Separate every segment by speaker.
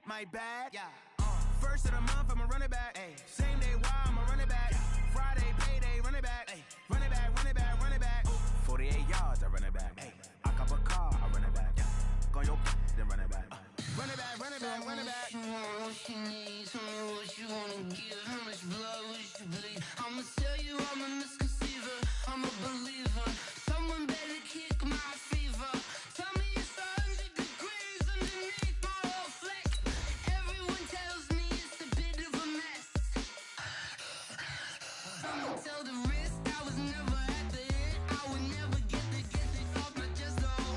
Speaker 1: My bad. Yeah. First of the month, I'm a running back. Ay. Same day, why I'm a running back. Yeah. Friday, payday, running back. Ay. Running back, running back, running back. 48 yards, I run it back. Ay. I cop a car, I run it back. Yeah. Go your then run it back. Run it back, run it back, run it back.
Speaker 2: What you want, what you need, tell me what you wanna give. How much blood would you bleed? I'ma tell you I'm a misconceiver, I'm a believer. Someone better kick my fever. Tell me it's 100 degrees underneath my whole fleck. Everyone tells me it's a bit of a mess. I'ma tell the risk I was never at the end. I would never get it off my chest though.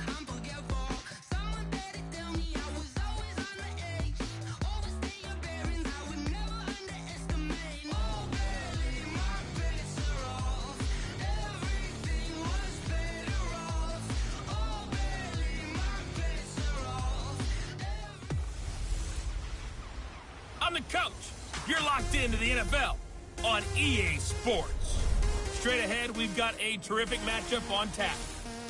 Speaker 2: I'm forgetful. Someone better tell me I was always on the edge. Overstay your bearings, I would never underestimate. Oh barely, my bets are off. Everything was better off. Oh barely, my bets are off.
Speaker 3: I'm the coach. You're locked into the NFL on EA Sports. Straight ahead, we've got a terrific matchup on tap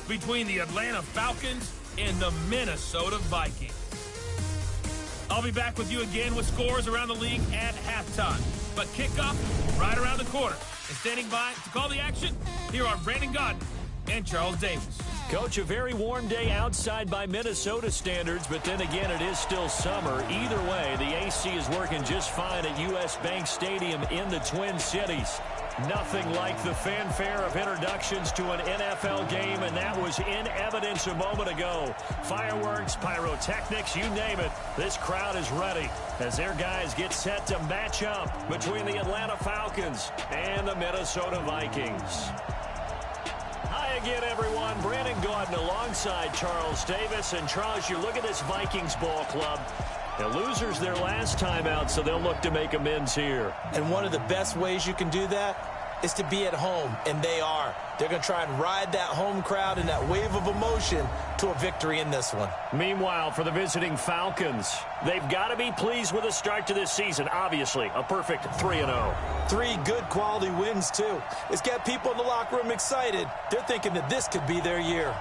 Speaker 3: between the Atlanta Falcons and the Minnesota Vikings. I'll be back with you again with scores around the league at halftime. But kickoff right around the corner. And standing by to call the action, here are Brandon Gaudin and Charles Davis.
Speaker 4: Coach, a very warm day outside by Minnesota standards, but then again, it is still summer. Either way, the AC is working just fine at U.S. Bank Stadium in the Twin Cities. Nothing like the fanfare of introductions to an NFL game, and that was in evidence a moment ago. Fireworks, pyrotechnics, you name it. This crowd is ready as their guys get set to match up between the Atlanta Falcons and the Minnesota Vikings. Hi again, everyone. Brandon Gaudin alongside Charles Davis. And Charles, you look at this Vikings ball club. The losers their last time out, so they'll look to make amends here.
Speaker 5: And one of the best ways you can do that is to be at home, and they are. They're going to try and ride that home crowd and that wave of emotion to a victory in this one.
Speaker 4: Meanwhile, for the visiting Falcons, they've got to be pleased with the start to this season. Obviously, a perfect 3-0.
Speaker 5: 3 good quality wins, too. It's got people in the locker room excited. They're thinking that this could be their year.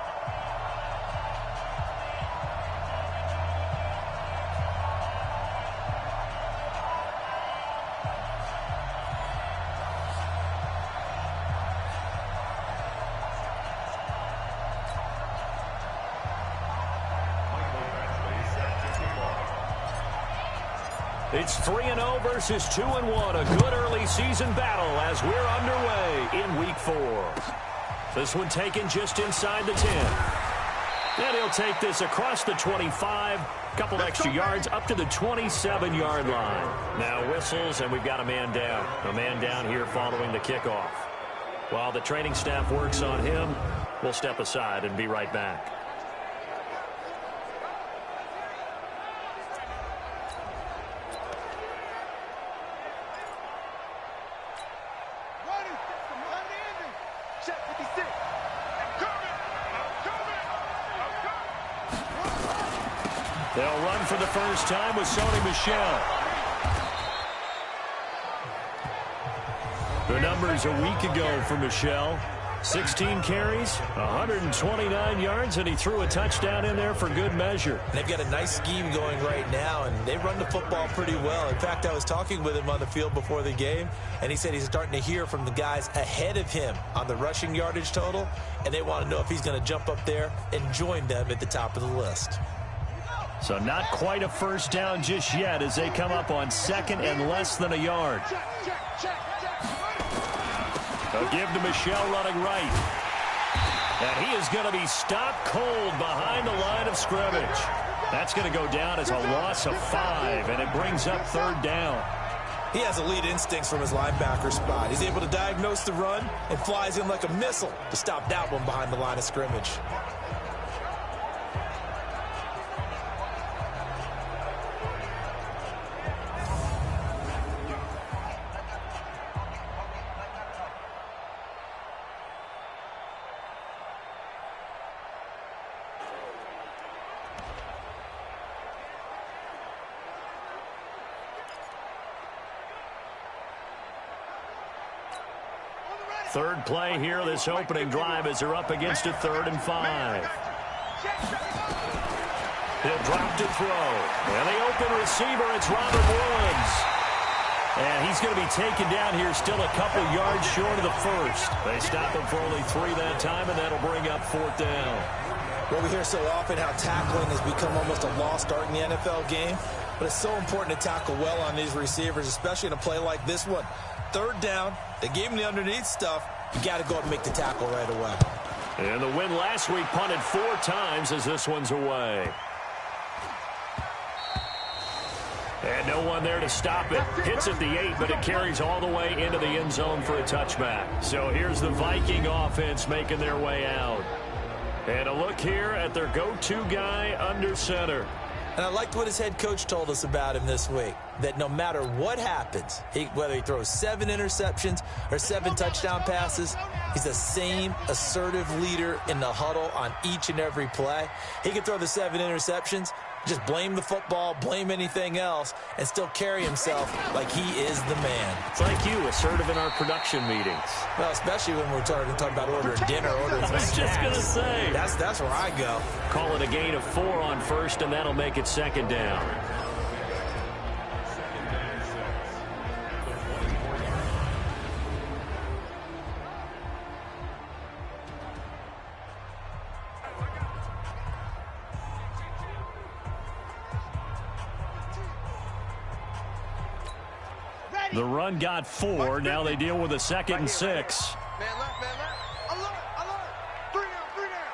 Speaker 4: It's 3-0 versus 2-1. A good early season battle as we're underway in Week 4. This one taken just inside the 10. And he'll take this across the 25. Couple extra yards up to the 27-yard line. Now whistles, and we've got a man down. A man down here following the kickoff. While the training staff works on him, we'll step aside and be right back. They'll run for the first time with Sony Michel. The numbers a week ago for Michel. 16 carries, 129 yards, and he threw a touchdown in there for good measure.
Speaker 5: They've got a nice scheme going right now, and they run the football pretty well. In fact, I was talking with him on the field before the game, and he said he's starting to hear from the guys ahead of him on the rushing yardage total, and they want to know if he's going to jump up there and join them at the top of the list.
Speaker 4: So not quite a first down just yet as they come up on second and less than a yard. They'll give to Michel running right. And he is going to be stopped cold behind the line of scrimmage. That's going to go down as a loss of 5, and it brings up third down.
Speaker 5: He has elite instincts from his linebacker spot. He's able to diagnose the run and flies in like a missile to stop that one behind the line of scrimmage.
Speaker 4: Third play here, this opening drive as they're up against a 3rd and 5. He'll drop to throw. And the open receiver, it's Robert Woods. And he's going to be taken down here, still a couple yards short of the first. They stop him for only 3 that time, and that'll bring up 4th down.
Speaker 5: Well, we hear so often how tackling has become almost a lost art in the NFL game. But it's so important to tackle well on these receivers, especially in a play like this one. 3rd down, they gave him the underneath stuff. You got to go up and make the tackle right away.
Speaker 4: And the win last week punted 4 times as this one's away. And no one there to stop it. Hits at the 8, but it carries all the way into the end zone for a touchback. So here's the Viking offense making their way out. And a look here at their go-to guy under center.
Speaker 5: And I liked what his head coach told us about him this week, that no matter what happens, whether he throws 7 interceptions or 7 touchdown passes, he's the same assertive leader in the huddle on each and every play. He can throw the 7 interceptions, just blame the football, blame anything else, and still carry himself like he is the man.
Speaker 4: It's like you, assertive in our production meetings.
Speaker 5: Well, especially when we're talking about ordering dinner, ordering
Speaker 4: I was just going to say.
Speaker 5: That's where I go.
Speaker 4: Call it a gain of 4 on first, and that'll make it 2nd down. The run got 4. Now they deal with a 2nd and 6.
Speaker 1: Man left, man left. Alert, alert. 3 down, 3 down.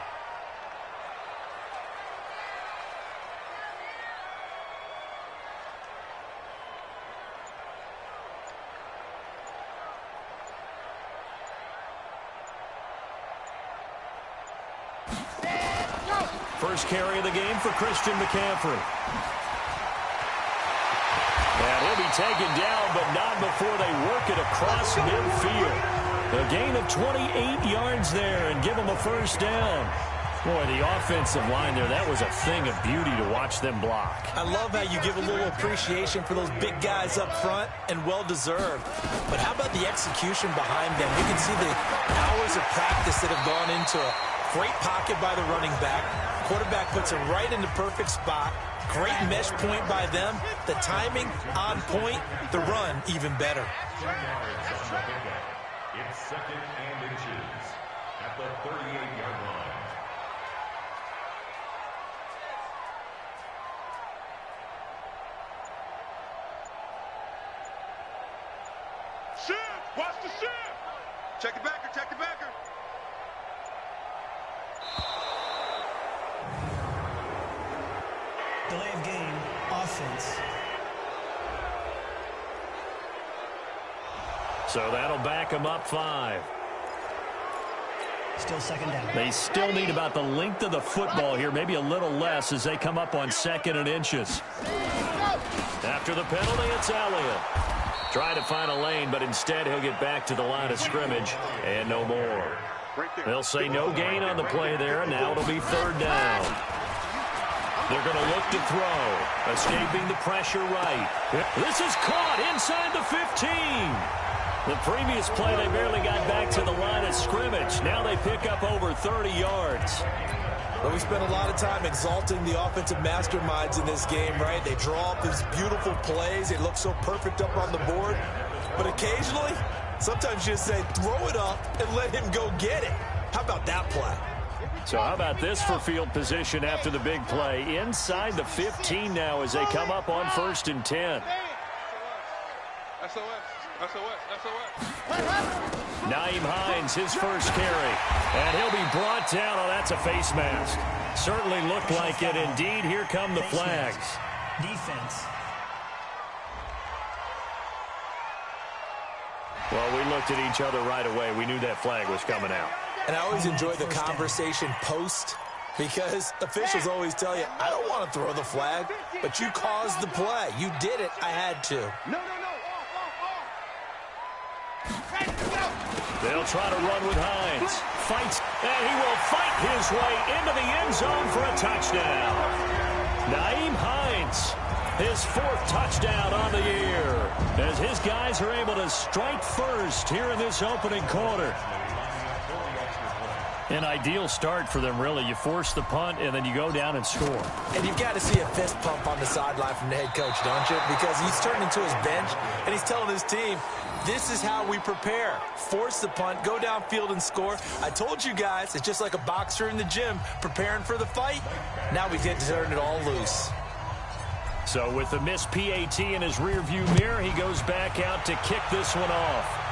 Speaker 4: First carry of the game for Christian McCaffrey. And he'll be taken down, but not before they work it across midfield. A gain of 28 yards there and give them a 1st down. Boy, the offensive line there, that was a thing of beauty to watch them block.
Speaker 5: I love how you give a little appreciation for those big guys up front, and well-deserved. But how about the execution behind them? You can see the hours of practice that have gone into a great pocket by the running back. Quarterback puts it right in the perfect spot. Great mesh point by them. The timing on point. The run even better.
Speaker 6: It's 2nd and inches at the 38-yard line.
Speaker 1: Shift! Watch the shift! Check the backer, check the backer.
Speaker 7: Delay of game, offense.
Speaker 4: So that'll back them up 5.
Speaker 7: Still 2nd down.
Speaker 4: They still need about the length of the football here, maybe a little less as they come up on 2nd and inches. After the penalty, it's Elliott. Trying to find a lane, but instead he'll get back to the line of scrimmage and no more. They'll say no gain on the play there, and now it'll be 3rd down. They're going to look to throw, escaping the pressure right. This is caught inside the 15. The previous play, they barely got back to the line of scrimmage. Now they pick up over 30 yards.
Speaker 5: Well, we spent a lot of time exalting the offensive masterminds in this game, right? They draw up these beautiful plays. They look so perfect up on the board. But occasionally, sometimes you just say, throw it up and let him go get it. How about that play?
Speaker 4: So how about this for field position after the big play? Inside the 15 now as they come up on 1st and 10.
Speaker 1: SOS, SOS, SOS.
Speaker 4: Naeem Hines, his first carry. And he'll be brought down. Oh, that's a face mask. Certainly looked like it. Indeed, here come the flags.
Speaker 7: Defense.
Speaker 4: Well, we looked at each other right away. We knew that flag was coming out.
Speaker 5: And I always enjoy the conversation post, because officials always tell you, I don't want to throw the flag, but you caused the play. You did it. I had to.
Speaker 1: No.
Speaker 4: They'll try to run with Hines. Fights, and he will fight his way into the end zone for a touchdown. Naeem Hines, his 4th touchdown on the year, as his guys are able to strike first here in this opening quarter. An ideal start for them, really. You force the punt, and then you go down and score.
Speaker 5: And you've got to see a fist pump on the sideline from the head coach, don't you? Because he's turned into his bench, and he's telling his team, this is how we prepare. Force the punt, go downfield and score. I told you guys, it's just like a boxer in the gym preparing for the fight. Now we get to turn it all loose.
Speaker 4: So with the missed PAT in his rearview mirror, he goes back out to kick this one off.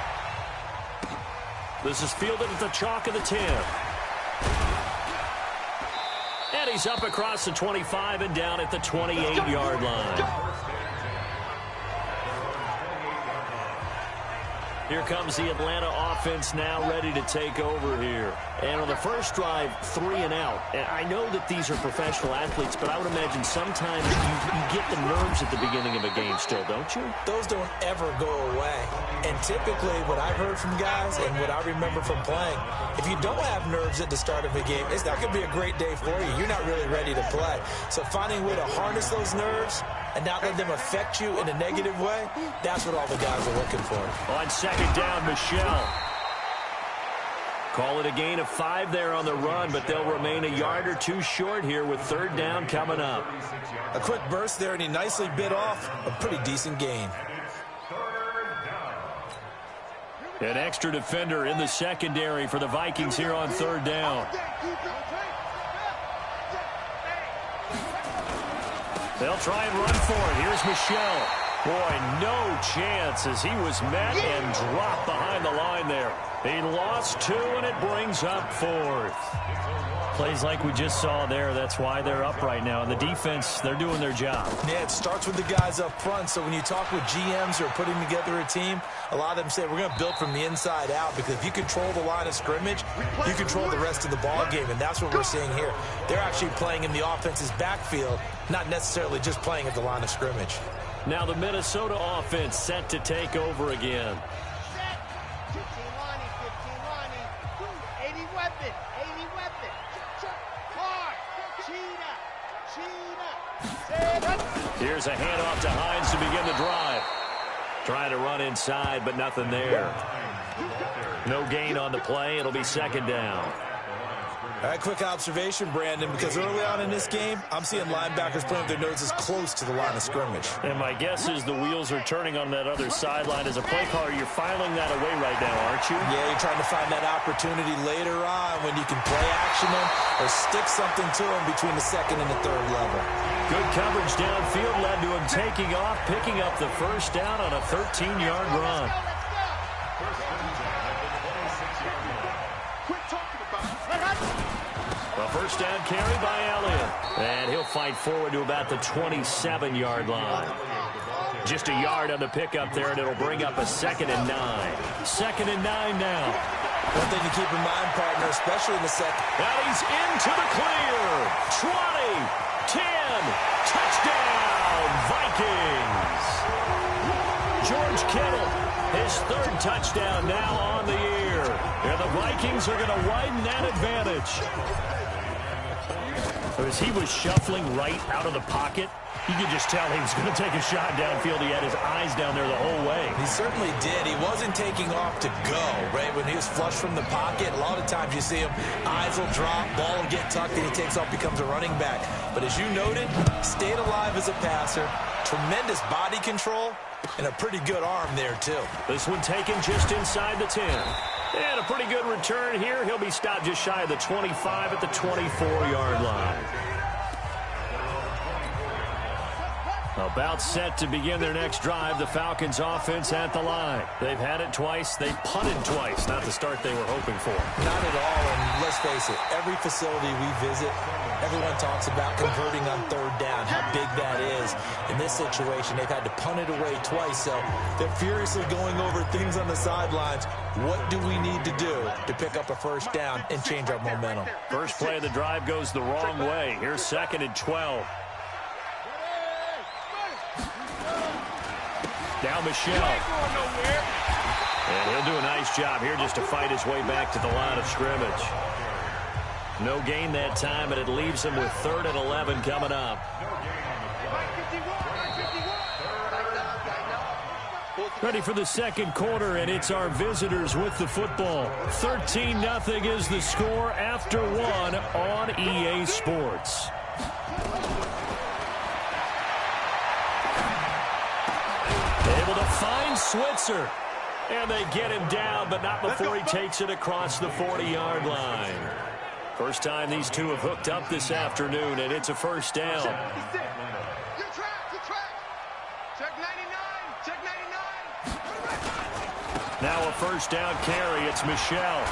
Speaker 4: This is fielded at the chalk of the 10. And he's up across the 25 and down at the 28-yard line. Here comes the Atlanta offense now ready to take over here. And on the first drive, 3 and out. And I know that these are professional athletes, but I would imagine sometimes you get the nerves at the beginning of a game still, don't you?
Speaker 5: Those don't ever go away. And typically what I've heard from guys and what I remember from playing, if you don't have nerves at the start of a game, it's not going to be a great day for you. You're not really ready to play. So finding a way to harness those nerves and not let them affect you in a negative way, that's what all the guys are looking for.
Speaker 4: On second down, Michelle. Call it a gain of 5 there on the run, but they'll remain a yard or 2 short here with third down coming up.
Speaker 5: A quick burst there, and he nicely bit off a pretty decent gain.
Speaker 4: An extra defender in the secondary for the Vikings here on third down. They'll try and run for it. Here's Michelle. Boy, no chance as he was met and dropped behind the line there. He lost 2, and it brings up 4th. Plays like we just saw there. That's why they're up right now. And the defense, they're doing their job.
Speaker 5: Yeah, it starts with the guys up front. So when you talk with GMs who are putting together a team, a lot of them say we're going to build from the inside out, because if you control the line of scrimmage, you control the rest of the ball game, and that's what we're seeing here. They're actually playing in the offense's backfield, not necessarily just playing at the line of scrimmage.
Speaker 4: Now the Minnesota offense set to take over again. Here's a handoff to Hines to begin the drive. Trying to run inside, but nothing there. No gain on the play. It'll be second down.
Speaker 5: All right, quick observation, Brandon, because early on in this game, I'm seeing linebackers playing with their noses close to the line of scrimmage.
Speaker 4: And my guess is the wheels are turning on that other sideline. As a play caller, you're filing that away right now, aren't you?
Speaker 5: Yeah, you're trying to find that opportunity later on when you can play action them or stick something to them between the second and the third level.
Speaker 4: Good coverage downfield led to him taking off, picking up the first down on a 13-yard run. A first down carry by Elliott. And he'll fight forward to about the 27-yard line. Just a yard on the pickup there, and it'll bring up a 2nd and 9. 2nd and 9 now.
Speaker 5: One thing to keep in mind, partner, especially in the second.
Speaker 4: Now he's into the clear. 20, 10, touchdown, Vikings. George Kittle, his 3rd touchdown now on the year. And the Vikings are going to widen that advantage. As he was shuffling right out of the pocket, you could just tell he was going to take a shot downfield. He had his eyes down there the whole way.
Speaker 5: He certainly did. He wasn't taking off to go, right? When he was flush from the pocket, a lot of times you see him, eyes will drop, ball will get tucked, and he takes off, becomes a running back. But as you noted, stayed alive as a passer, tremendous body control, and a pretty good arm there, too.
Speaker 4: This one taken just inside the 10. And a pretty good return here. He'll be stopped just shy of the 25 at the 24-yard line. About set to begin their next drive. The Falcons offense at the line. They've had it twice. They punted twice. Not the start they were hoping for.
Speaker 5: Not at all. And let's face it, every facility we visit, everyone talks about converting on third down, how big that is. In this situation, they've had to punt it away twice. So they're furiously going over things on the sidelines. What do we need to do to pick up a first down and change our momentum?
Speaker 4: First play of the drive goes the wrong way. Here's 2nd and 12. Now Michelle. And he'll do a nice job here just to fight his way back to the line of scrimmage. No gain that time, and it leaves him with 3rd and 11 coming up. Ready for the second quarter, and it's our visitors with the football. 13-0 is the score after one on EA Sports. Able to find Switzer. And they get him down, but not before he takes it across the 40-yard line. First time these two have hooked up this afternoon, and it's a first down. Now a first down carry. It's Michelle.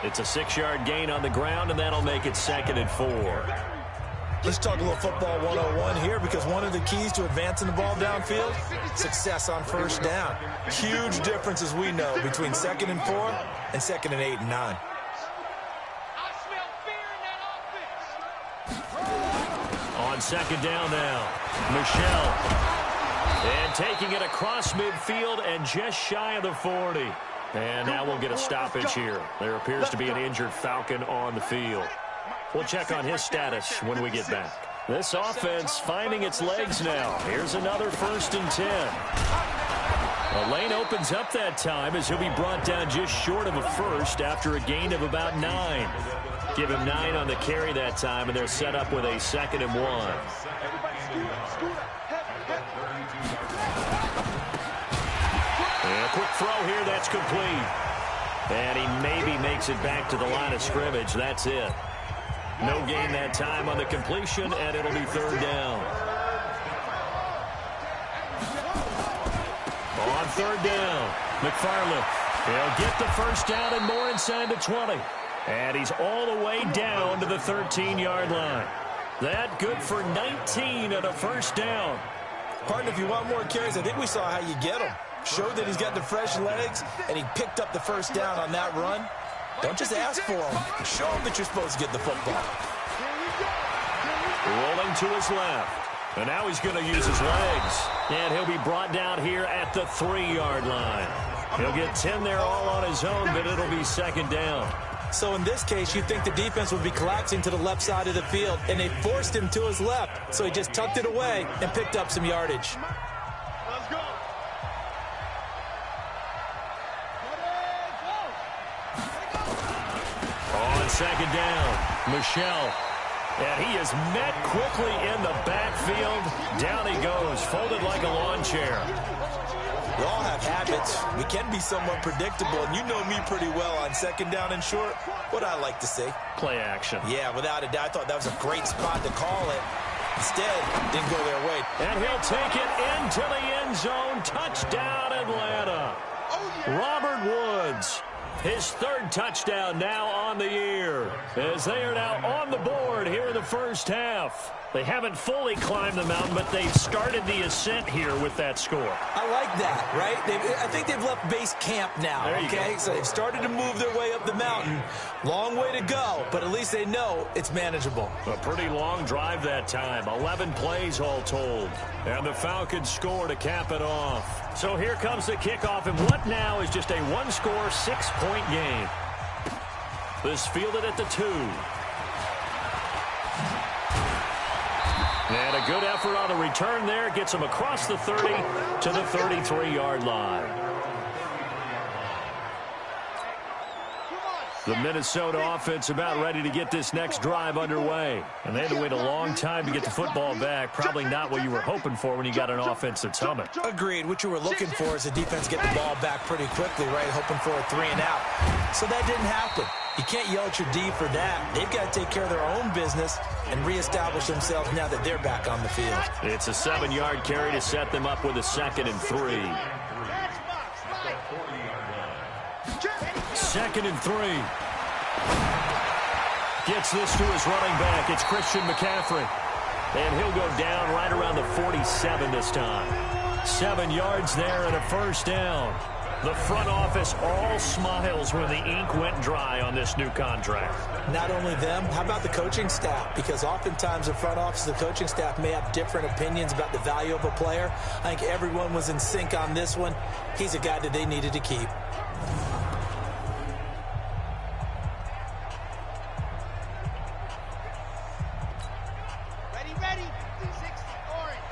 Speaker 4: It's a 6-yard gain on the ground, and that'll make it 2nd and 4.
Speaker 5: Let's talk a little football 101 here, because one of the keys to advancing the ball downfield, success on first down. Huge difference, as we know, between 2nd and 4 and 2nd and 8 and 9.
Speaker 4: On 2nd down now, Michelle. And taking it across midfield and just shy of the 40. And now we'll get a stoppage here. There appears to be an injured Falcon on the field. We'll check on his status when we get back. This offense finding its legs now. Here's another 1st and 10. The lane opens up that time as he'll be brought down just short of a first after a gain of about 9. Give him 9 on the carry that time, and they're set up with a 2nd and 1. And a quick throw here, that's complete. And he maybe makes it back to the line of scrimmage. That's it. No gain that time on the completion, and it'll be 3rd down. On 3rd down, McFarland. He'll get the first down and more inside the 20. And he's all the way down to the 13-yard line. That good for 19 at a first down.
Speaker 5: Partner, if you want more carries, I think we saw how you get them. Showed that he's got the fresh legs, and he picked up the first down on that run. Don't just ask for him. Show him that you're supposed to get the football.
Speaker 4: Rolling to his left. And now he's going to use his legs. And he'll be brought down here at the 3-yard line. He'll get 10 there all on his own, but it'll be 2nd down.
Speaker 5: So in this case, you'd think the defense would be collapsing to the left side of the field, and they forced him to his left. So he just tucked it away and picked up some yardage.
Speaker 1: Let's go.
Speaker 4: On 2nd down, Michelle. And he is met quickly in the backfield. Down he goes, folded like a lawn chair.
Speaker 5: We all have habits. We can be somewhat predictable, and you know me pretty well on 2nd down and short. What I like to see.
Speaker 4: Play action.
Speaker 5: Yeah, without a doubt. I thought that was a great spot to call it. Instead, didn't go their way.
Speaker 4: And he'll take it into the end zone. Touchdown, Atlanta. Robert Woods. His 3rd touchdown now on the year, as they are now on the board here in the first half. They haven't fully climbed the mountain, but they've started the ascent here with that score.
Speaker 5: I like that, right? I think they've left base camp now, okay? So they've started to move their way up the mountain. Long way to go, but at least they know it's manageable.
Speaker 4: A pretty long drive that time. 11 plays all told. And the Falcons score to cap it off. So here comes the kickoff, and what now is just a 1-score, 6-point game. This fielded at the 2. And a good effort on the return there. Gets him across the 30 to the 33-yard line. The Minnesota offense about ready to get this next drive underway. And they had to wait a long time to get the football back. Probably not what you were hoping for when you got an offense that's humming.
Speaker 5: Agreed. What you were looking for is the defense get the ball back pretty quickly, right? Hoping for a 3 and out. So that didn't happen. You can't yell at your D for that. They've got to take care of their own business and reestablish themselves now that they're back on the field. It's a 7-yard carry to set them up with a 2nd and 3. 2nd and 3. Gets this to his running back. It's Christian McCaffrey. And he'll go down right around the 47 this time. 7 yards there and a first down. The front office all smiles when the ink went dry on this new contract. Not only them, how about the coaching staff? Because oftentimes the front office and the coaching staff may have different opinions about the value of a player. I think everyone was in sync on this one. He's a guy that they needed to keep.
Speaker 1: Ready, ready. 60 orange.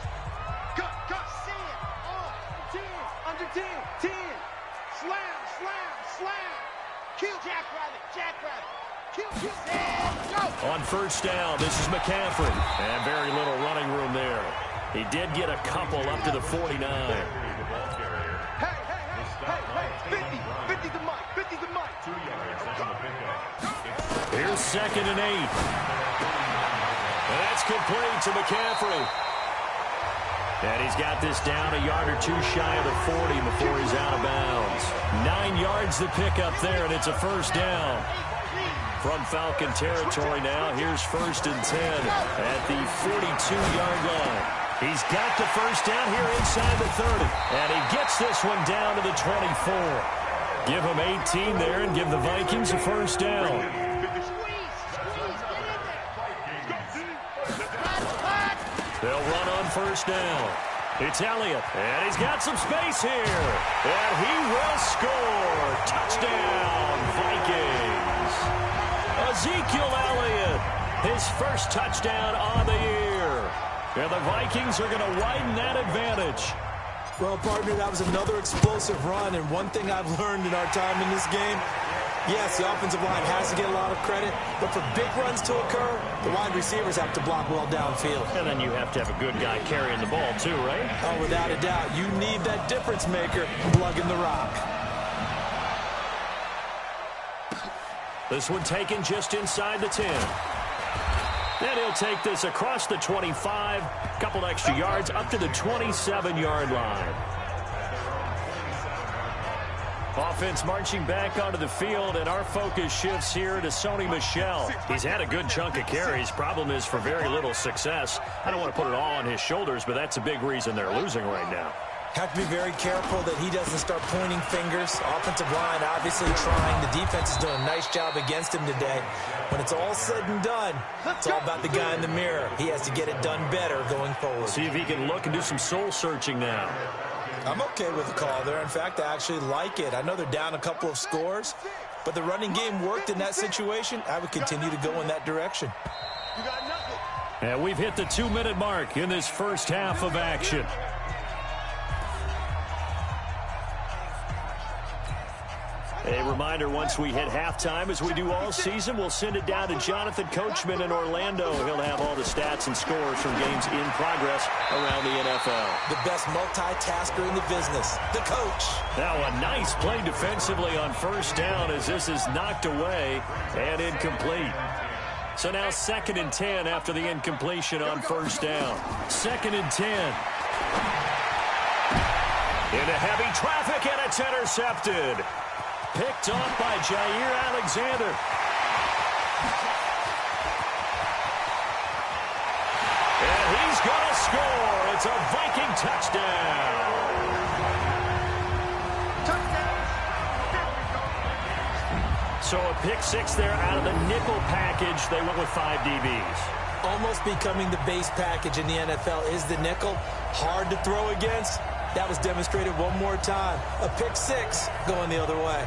Speaker 1: Go, go, see it.
Speaker 4: first down. This is McCaffrey. And very little running room there. He did get a couple up to the 49.
Speaker 8: Hey, 50 to Mike, 50 to Mike.
Speaker 6: 2 yards on the pickup.
Speaker 4: Here's 2nd and 8. And that's complete to McCaffrey. And he's got this down a yard or two shy of the 40 before he's out of bounds. 9 yards to pick up there, and it's a first down. From Falcon territory now, here's 1st and 10 at the 42-yard line. He's got the first down here inside the 30. And he gets this one down to the 24. Give him 18 there and give the Vikings a first down. They'll run on first down. It's Elliott, and he's got some space here. And he will score. Touchdown, Vikings. Ezekiel Elliott, his first touchdown on the year. And the Vikings are going to widen that advantage.
Speaker 5: Well, partner, that was another explosive run, and one thing I've learned in our time in this game, yes, the offensive line has to get a lot of credit, but for big runs to occur, the wide receivers have to block well downfield.
Speaker 4: And then you have to have a good guy carrying the ball too, right?
Speaker 5: Oh, without a doubt. You need that difference maker plugging the rock.
Speaker 4: This one taken just inside the 10. Then he'll take this across the 25, couple extra yards up to the 27-yard line. Offense marching back onto the field, and our focus shifts here to Sony Michel. He's had a good chunk of carries. Problem is for very little success. I don't want to put it all on his shoulders, but that's a big reason they're losing right now.
Speaker 5: Have to be very careful that he doesn't start pointing fingers. Offensive line obviously trying. The defense is doing a nice job against him today. When it's all said and done, it's all about the guy in the mirror. He has to get it done better going forward.
Speaker 4: See if he can look and do some soul searching now.
Speaker 5: I'm okay with the call there. In fact, I actually like it. I know they're down a couple of scores, but the running game worked in that situation. I would continue to go in that direction.
Speaker 4: And we've hit the 2-minute mark in this first half of action. A reminder, once we hit halftime, as we do all season, we'll send it down to Jonathan Coachman in Orlando. He'll have all the stats and scores from games in progress around the NFL.
Speaker 5: The best multitasker in the business, the coach.
Speaker 4: Now a nice play defensively on first down as this is knocked away and incomplete. So now 2nd and 10 after the incompletion on first down. 2nd and 10. Into heavy traffic, and it's intercepted. Picked off by Jair Alexander. And he's going to score. It's a Viking touchdown. So a pick six there out of the nickel package. They went with 5 DBs.
Speaker 5: Almost becoming the base package in the NFL is the nickel. Hard to throw against. That was demonstrated one more time. A pick six going the other way.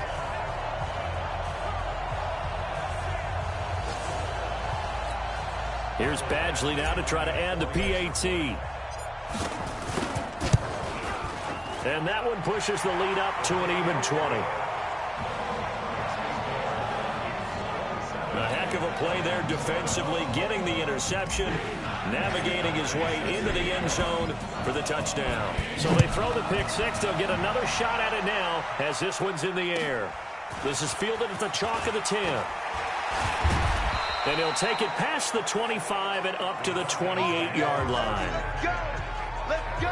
Speaker 4: Here's Badgley now to try to add the PAT. And that one pushes the lead up to an even 20. A heck of a play there defensively, getting the interception, navigating his way into the end zone for the touchdown. So they throw the pick six. They'll get another shot at it now as this one's in the air. This is fielded at the chalk of the 10. And he'll take it past the 25 and up to the 28-yard line.
Speaker 8: Let's go.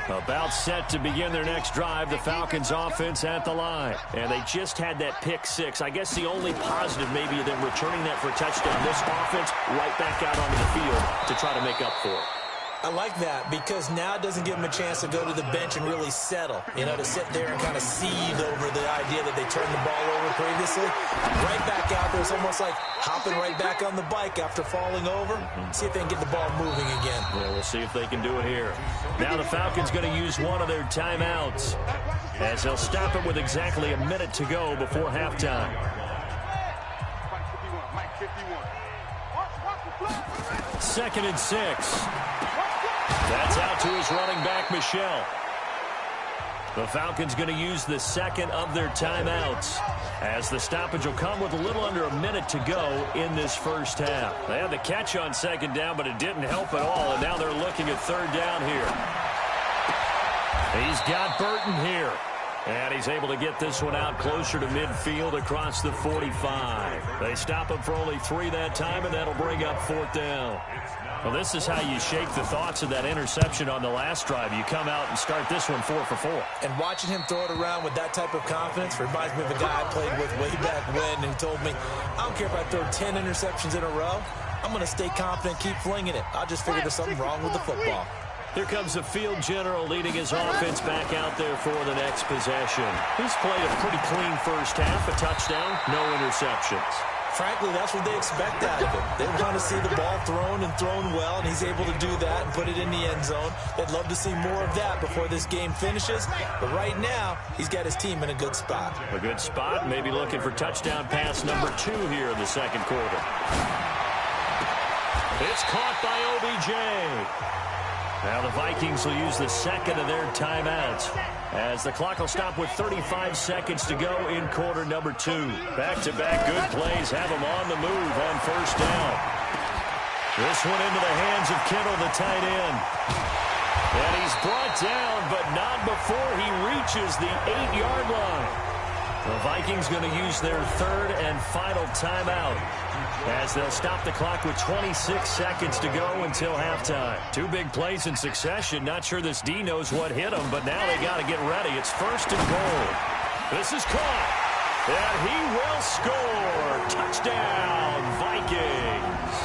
Speaker 4: About set to begin their next drive, the Falcons offense at the line. And they just had that pick six. I guess the only positive maybe of them returning that for a touchdown. This offense right back out onto the field to try to make up for it.
Speaker 5: I like that because now it doesn't give them a chance to go to the bench and really settle. You know, to sit there and kind of seethe over the idea that they turned the ball over previously. Right back out there. It's almost like hopping right back on the bike after falling over. See if they can get the ball moving again.
Speaker 4: Yeah, we'll see if they can do it here. Now the Falcons going to use one of their timeouts as they'll stop it with exactly a minute to go before halftime. 2nd and 6. That's out to his running back, Michel. The Falcons going to use the second of their timeouts, as the stoppage will come with a little under a minute to go in this first half. They had the catch on second down, but it didn't help at all, and now they're looking at third down here. He's got Burton here, and he's able to get this one out closer to midfield across the 45. They stop him for only 3 that time, and that'll bring up fourth down. Well, this is how you shake the thoughts of that interception on the last drive. You come out and start this one 4 for 4.
Speaker 5: And watching him throw it around with that type of confidence reminds me of a guy I played with way back when who told me, I don't care if I throw 10 interceptions in a row. I'm going to stay confident, keep flinging it. I just figured there's something wrong with the football.
Speaker 4: Here comes the field general leading his offense back out there for the next possession. He's played a pretty clean first half, a touchdown, no interceptions.
Speaker 5: Frankly, that's what they expect out of him. They want to see the ball thrown and thrown well, and he's able to do that and put it in the end zone. They'd love to see more of that before this game finishes. But right now, he's got his team in a good spot.
Speaker 4: A good spot, maybe looking for touchdown pass number 2 here in the second quarter. It's caught by OBJ. Now the Vikings will use the second of their timeouts, as the clock will stop with 35 seconds to go in quarter number 2. Back-to-back good plays have them on the move on first down. This one into the hands of Kittle, the tight end. And he's brought down, but not before he reaches the 8-yard line. The Vikings going to use their third and final timeout, as they'll stop the clock with 26 seconds to go until halftime. 2 big plays in succession. Not sure this D knows what hit him, but now they got to get ready. It's first and goal. This is caught, and he will score. Touchdown, Vikings.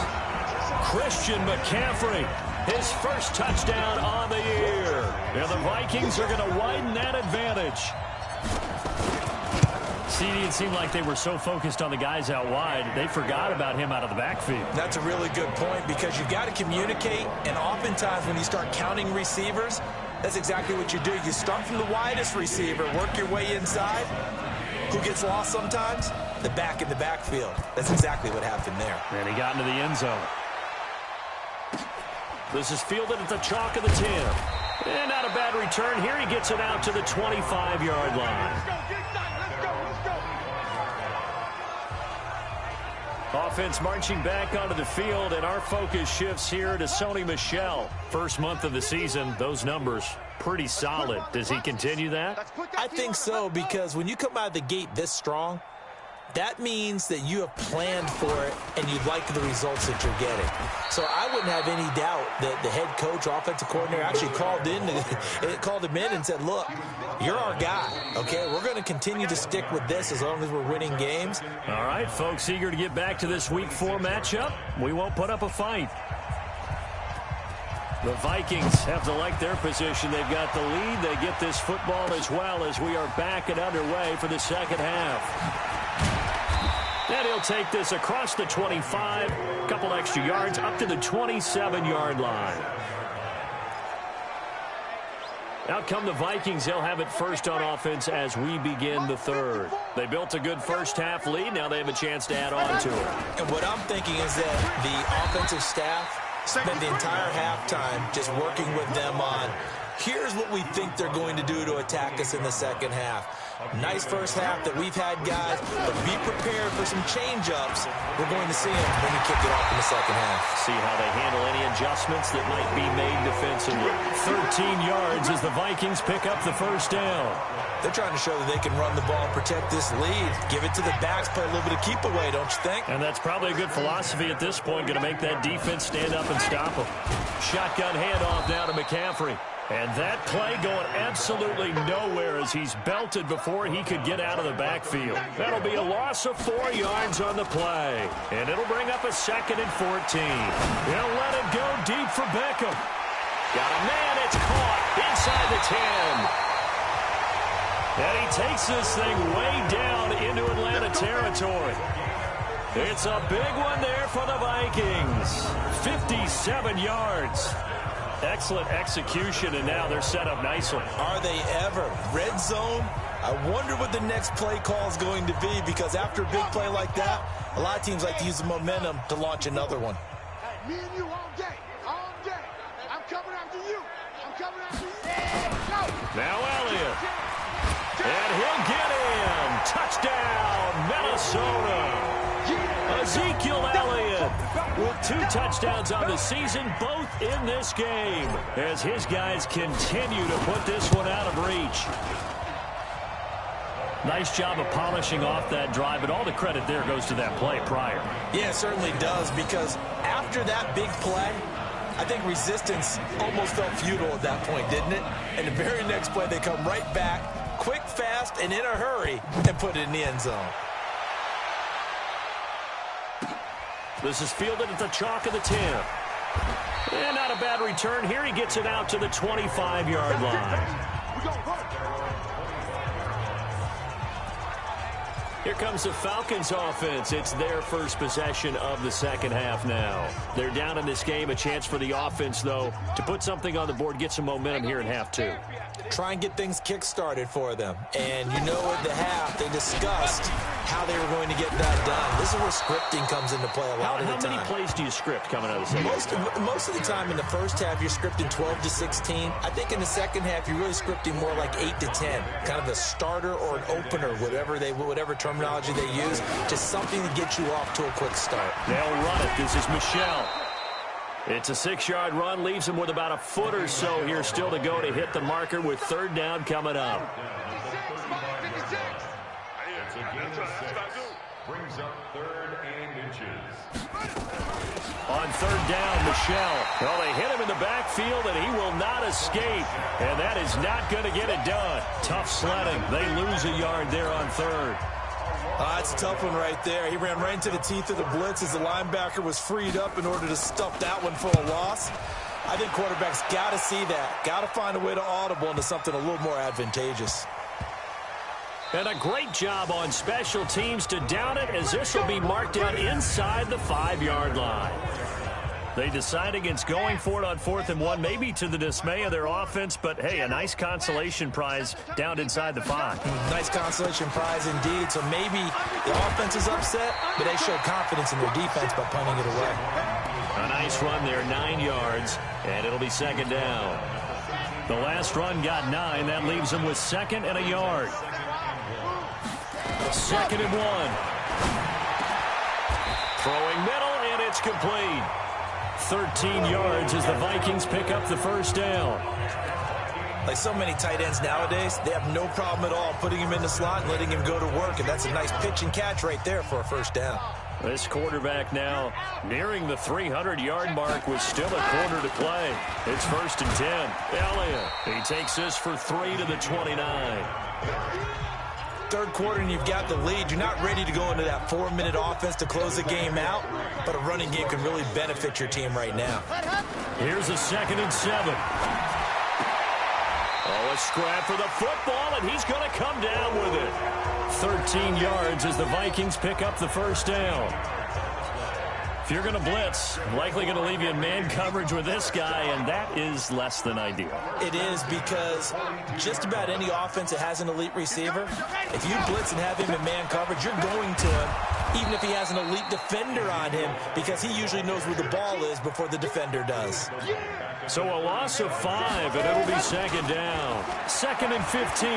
Speaker 4: Christian McCaffrey, his first touchdown on the year. And the Vikings are going to widen that advantage. It seemed like they were so focused on the guys out wide, they forgot about him out of the backfield.
Speaker 5: That's a really good point, because you've got to communicate, and oftentimes when you start counting receivers, that's exactly what you do. You start from the widest receiver, work your way inside. Who gets lost sometimes? The back in the backfield. That's exactly what happened there.
Speaker 4: And he got into the end zone. This is fielded at the chalk of the 10. And not a bad return here. He gets it out to the 25-yard line. Offense marching back onto the field, and our focus shifts here to Sony Michel. First month of the season, those numbers pretty solid. Does he continue that?
Speaker 5: I think so, because when you come out of the gate this strong, that means that you have planned for it and you like the results that you're getting. So I wouldn't have any doubt that the head coach or offensive coordinator actually called him in and said, look, you're our guy, okay? We're going to continue to stick with this as long as we're winning games.
Speaker 4: All right, folks, eager to get back to this Week 4 matchup. We won't put up a fight. The Vikings have to like their position. They've got the lead. They get this football as well, as we are back and underway for the second half. And he'll take this across the 25, a couple extra yards, up to the 27-yard line. Out come the Vikings. They'll have it first on offense as we begin the third. They built a good first-half lead. Now they have a chance to add on to it.
Speaker 5: And what I'm thinking is that the offensive staff spent the entire halftime just working with them on, here's what we think they're going to do to attack us in the second half. Nice first half that we've had, guys, but be prepared for some change-ups. We're going to see them when we kick it off in the second half.
Speaker 4: See how they handle any adjustments that might be made defensively. 13 yards as the Vikings pick up the first down.
Speaker 5: They're trying to show that they can run the ball and protect this lead. Give it to the backs, play a little bit of keep away, don't you think?
Speaker 4: And that's probably a good philosophy at this point, going to make that defense stand up and stop them. Shotgun handoff now to McCaffrey. And that play going absolutely nowhere as he's belted before he could get out of the backfield. That'll be a loss of 4 yards on the play. And it'll bring up a 2nd and 14. He'll let it go deep for Beckham. Got a man, it's caught inside the 10. And he takes this thing way down into Atlanta territory. It's a big one there for the Vikings. 57 yards. Excellent execution, and now they're set up nicely.
Speaker 5: Are they ever? Red zone? I wonder what the next play call is going to be, because after a big play like that, a lot of teams like to use the momentum to launch another one.
Speaker 8: Hey, me and you all day, all day. I'm coming after you. I'm coming after you. Yeah, go.
Speaker 4: Now Elliott. And he'll get in. Touchdown, Minnesota. Ezekiel Elliott with 2 touchdowns on the season, both in this game, as his guys continue to put this one out of reach. Nice job of polishing off that drive, but all the credit there goes to that play prior.
Speaker 5: Yeah, it certainly does, because after that big play, I think resistance almost felt futile at that point, didn't it? And the very next play, they come right back, quick, fast, and in a hurry, and put it in the end zone.
Speaker 4: This is fielded at the chalk of the 10. And not a bad return here. He gets it out to the 25-yard line. Here comes the Falcons offense. It's their first possession of the second half now. They're down in this game. A chance for the offense, though, to put something on the board, get some momentum here in half 2.
Speaker 5: Try and get things kick-started for them. And you know at the half, they discussed how they were going to get that done. This is where scripting comes into play a lot of the time.
Speaker 4: How many plays do you script coming out of the second half?
Speaker 5: Most of the time in the first half, you're scripting 12 to 16. I think in the second half, you're really scripting more like 8 to 10. Kind of a starter or an opener, whatever terminology they use. Just something to get you off to a quick start.
Speaker 4: They'll run it. This is Michelle. It's a 6-yard run, leaves him with about a foot or so here still to go to hit the marker with 3rd down coming up.
Speaker 6: Brings up 3rd and inches.
Speaker 4: On 3rd down, Michelle. Well, they hit him in the backfield, and he will not escape. And that is not going to get it done. Tough sledding. They lose a yard there on 3rd.
Speaker 5: That's a tough one right there. He ran right into the teeth of the blitz as the linebacker was freed up in order to stuff that one for a loss. I think quarterbacks got to see that. Got to find a way to audible into something a little more advantageous.
Speaker 4: And a great job on special teams to down it, as this will be marked down inside the 5-yard line. They decide against going for it on 4th and 1, maybe to the dismay of their offense, but hey, a nice consolation prize down inside the 5.
Speaker 5: Nice consolation prize indeed. So maybe the offense is upset, but they show confidence in their defense by punting it away.
Speaker 4: A nice run there, 9 yards, and it'll be 2nd down. The last run got 9. That leaves them with 2nd and a yard. 2nd and 1. Throwing middle, and it's complete. 13 yards as the Vikings pick up the 1st down.
Speaker 5: Like so many tight ends nowadays, they have no problem at all putting him in the slot and letting him go to work, and that's a nice pitch and catch right there for a 1st down.
Speaker 4: This quarterback now nearing the 300-yard mark with still a quarter to play. It's 1st and 10. Elliott, he takes this for 3 to the 29.
Speaker 5: 3rd quarter and you've got the lead. You're not ready to go into that 4-minute offense to close the game out, but a running game can really benefit your team right now.
Speaker 4: Here's a 2nd and 7. Oh, a scrap for the football, and he's going to come down with it. 13 yards as the Vikings pick up the 1st down. If you're going to blitz, likely going to leave you in man coverage with this guy, and that is less than ideal.
Speaker 5: It is, because just about any offense that has an elite receiver, if you blitz and have him in man coverage, you're going to him, even if he has an elite defender on him, because he usually knows where the ball is before the defender does.
Speaker 4: So a loss of 5, and it'll be 2nd down. 2nd and 15.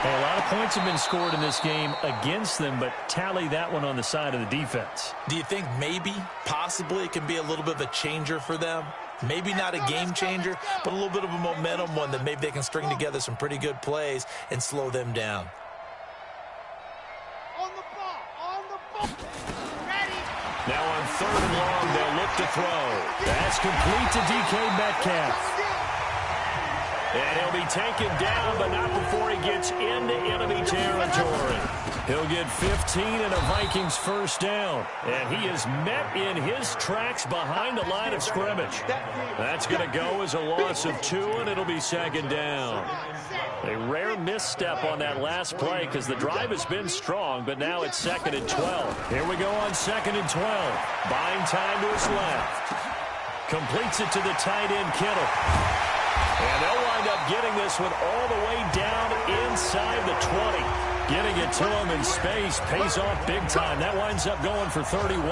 Speaker 4: Well, a lot of points have been scored in this game against them, but tally that one on the side of the defense.
Speaker 5: Do you think maybe, possibly, it can be a little bit of a changer for them? Maybe not a game changer, but a little bit of a momentum one that maybe they can string together some pretty good plays and slow them down.
Speaker 8: On the ball. Ready.
Speaker 4: Now on 3rd and long, they'll look to throw. That's complete to DK Metcalf. And he'll be taken down, but not before he gets into enemy territory. He'll get 15 and a Vikings 1st down. And he is met in his tracks behind the line of scrimmage. That's going to go as a loss of 2, and it'll be 2nd down. A rare misstep on that last play because the drive has been strong, but now it's 2nd and 12. Here we go on 2nd and 12. Buying time to his left. Completes it to the tight end, Kittle. And they'll wind up getting this one all the way down inside the 20. Getting it to him in space pays off big time. That winds up going for 31.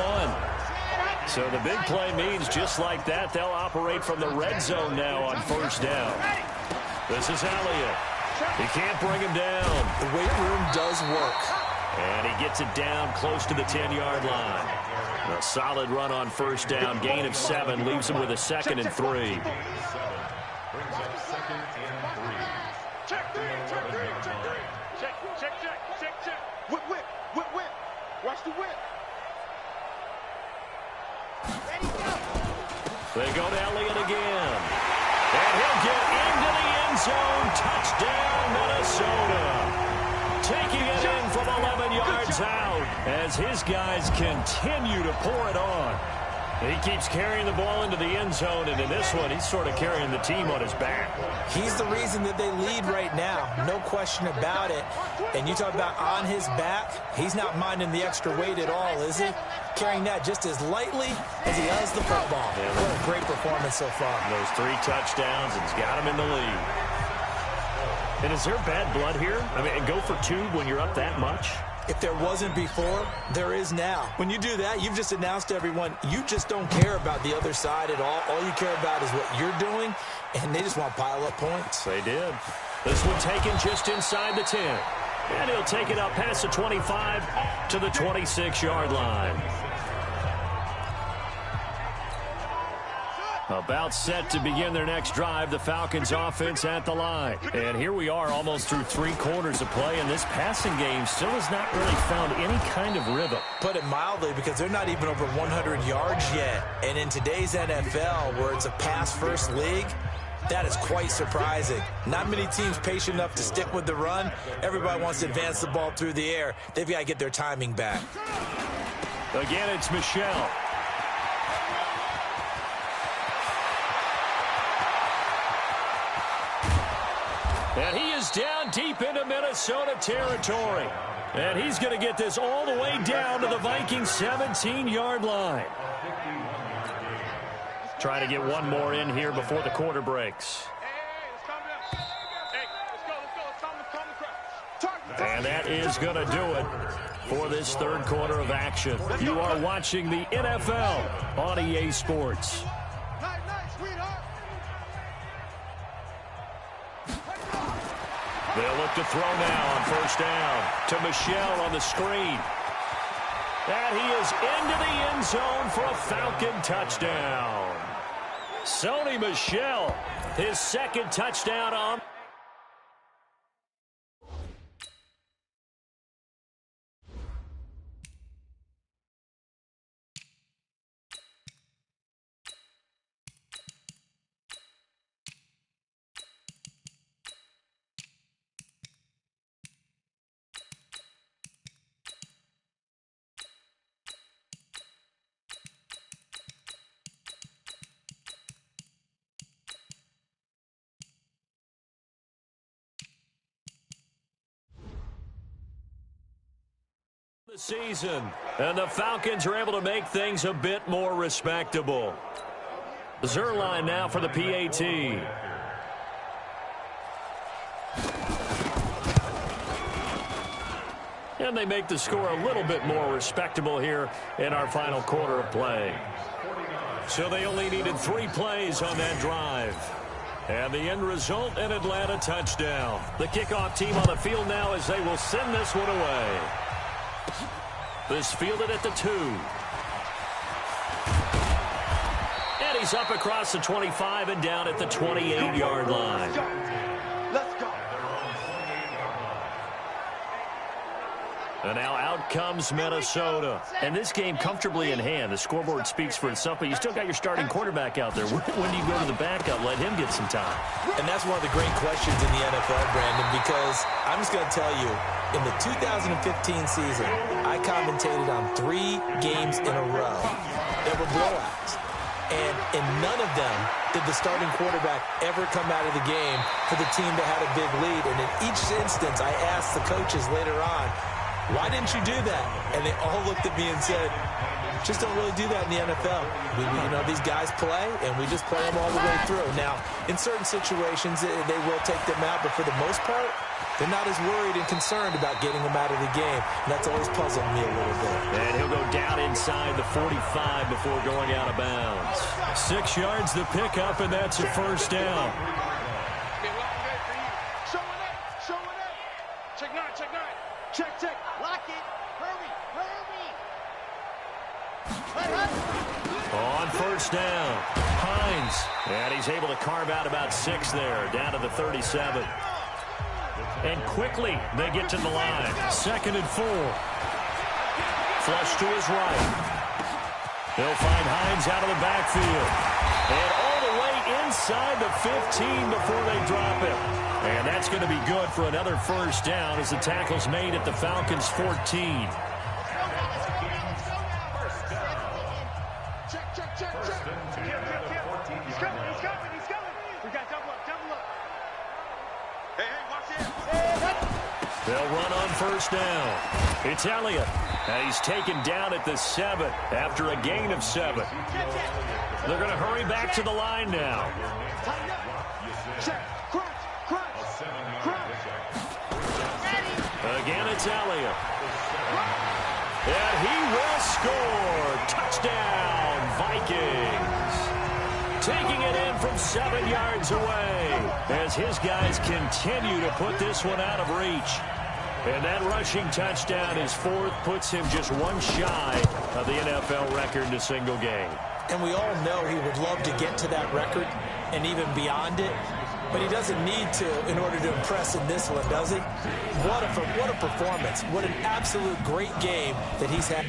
Speaker 4: So the big play means just like that, they'll operate from the red zone now on 1st down. This is Elliott. He can't bring him down.
Speaker 5: The weight room does work.
Speaker 4: And he gets it down close to the 10-yard line. A solid run on first down. Gain of 7 leaves him with a 2nd and 3.
Speaker 6: Brings up 2nd and 3.
Speaker 8: Check. Whip. Watch the whip. Ready, go.
Speaker 4: They go to Elliott again. And he'll get into the end zone. Touchdown, Minnesota. Taking it in from 11 yards out as his guys continue to pour it on. He keeps carrying the ball into the end zone, and in this one, he's sort of carrying the team on his back.
Speaker 5: He's the reason that they lead right now. No question about it. And you talk about on his back, he's not minding the extra weight at all, is he? Carrying that just as lightly as he does the football.
Speaker 4: Yeah,
Speaker 5: what a great performance so far.
Speaker 4: Those 3 touchdowns, and he's got him in the lead. And is there bad blood here? I mean, go for 2 when you're up that much?
Speaker 5: If there wasn't before, there is now. When you do that, you've just announced to everyone, you just don't care about the other side at all. All you care about is what you're doing, and they just want to pile up points.
Speaker 4: They did. This one taken just inside the 10. And he'll take it up past the 25 to the 26-yard line. About set to begin their next drive, the Falcons offense at the line. And here we are almost through 3 quarters of play, and this passing game still has not really found any kind of rhythm.
Speaker 5: Put it mildly, because they're not even over 100 yards yet. And in today's NFL, where it's a pass-first league, that is quite surprising. Not many teams patient enough to stick with the run. Everybody wants to advance the ball through the air. They've got to get their timing back.
Speaker 4: Again, it's Michel. And he is down deep into Minnesota territory. And he's going to get this all the way down to the Vikings' 17-yard line. Trying to get one more in here before the quarter breaks. And that is going to do it for this 3rd quarter of action. You are watching the NFL on EA Sports. They'll look to throw now on first down to Michel on the screen. And he is into the end zone for a Falcon touchdown. Sony Michel, his 2nd touchdown on. Season, and the Falcons are able to make things a bit more respectable. Zerline now for the PAT. And they make the score a little bit more respectable here in our final quarter of play. So they only needed 3 plays on that drive. And the end result, an Atlanta touchdown. The kickoff team on the field now as they will send this one away. This fielded at the 2. And he's up across the 25 and down at the 28-yard line.
Speaker 8: Let's go.
Speaker 4: And now out comes Minnesota. And this game comfortably in hand. The scoreboard speaks for itself, but you still got your starting quarterback out there. When do you go to the backup? Let him get some time.
Speaker 5: And that's one of the great questions in the NFL, Brandon, because I'm just going to tell you, in the 2015 season, I commentated on 3 games in a row that were blowouts. And in none of them did the starting quarterback ever come out of the game for the team that had a big lead. And in each instance, I asked the coaches later on, why didn't you do that? And they all looked at me and said, just don't really do that in the NFL. You know, these guys play, and we just play them all the way through. Now, in certain situations, they will take them out, but for the most part, they're not as worried and concerned about getting them out of the game. And that's always puzzled me a little bit.
Speaker 4: And he'll go down inside the 45 before going out of bounds. 6 yards the pickup, and that's a first down. first down. Hines. And he's able to carve out about 6 there, down to the 37. And quickly, they get to the line. 2nd and 4. Flush to his right. They'll find Hines out of the backfield. And all the way inside the 15 before they drop it. And that's going to be good for another first down as the tackle's made at the Falcons' 14. They'll run on first down. It's Elliott. And he's taken down at the 7 after a gain of 7. They're going to hurry back to the line now. Again, it's Elliott. And he will score. Touchdown, Vikings. Taking it in from 7 yards away as his guys continue to put this one out of reach. And that rushing touchdown, his 4th, puts him just 1 shy of the NFL record in a single game.
Speaker 5: And we all know he would love to get to that record and even beyond it. But he doesn't need to in order to impress in this one, does he? What a performance. What an absolute great game that he's had.